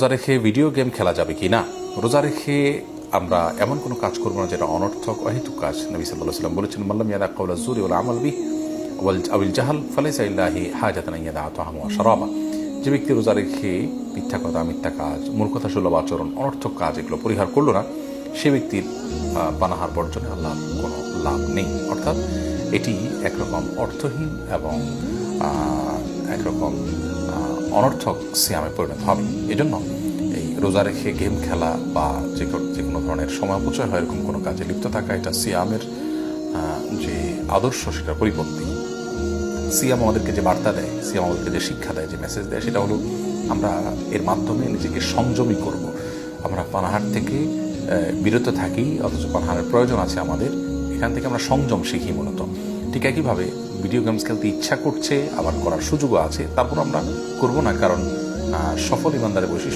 রোজা রেখে video game খেলা যাবে কি না? রোজা রেখে আমরা এমন কোনো কাজ করবো না যেটা অনর্থক অহেতুক কাজ। নবী সাল্লাল্লাহু আলাইহি ওয়াসাল্লাম বলেছেন, মাল্লাম ইয়াদা কাওলা যুরি ওয়াল আমাল বিহি আবিল জাহাল ফালাইসা লিল্লাহি হাজাতান ইয়াদা তাআমা ওয়া শারাবা। যে ব্যক্তি রোজা রেখে মিথ্যা কথা, মিথ্যা কাজ, মূর্খতা সুলভ আচরণ, অনর্থক কাজ এগুলো পরিহার করলো না, সে ব্যক্তির পানাহার বর্জনে আল্লাহ কোনো লাভ নেই। অর্থাৎ এটি একরকম অর্থহীন এবং একরকম অনর্থক সিয়ামে পরিণত হবে। এজন্য এই রোজা রেখে গেম খেলা বা যে কোনো ধরনের সময় অপচয় হয় এরকম কোনো কাজে লিপ্ত থাকা, এটা সিয়ামের যে আদর্শ সেটার পরিপন্থী। সিয়াম আমাদেরকে যে বার্তা দেয়, সিয়াম আমাদেরকে যে শিক্ষা দেয়, যে মেসেজ দেয়, সেটা হলো আমরা এর মাধ্যমে নিজেকে সংযমী করব। আমরা পানাহার থেকে বিরত থাকি, অথচ পানাহারের প্রয়োজন আছে আমাদের, এখান থেকে আমরা সংযম শিখি মূলত। ঠিক একইভাবে ভিডিও গেমস খেলতে ইচ্ছা করছে, আবার করার সুযোগও আছে, তারপর আমরা করব না, কারণ সফল ইমানদারের বৈশিষ্ট্য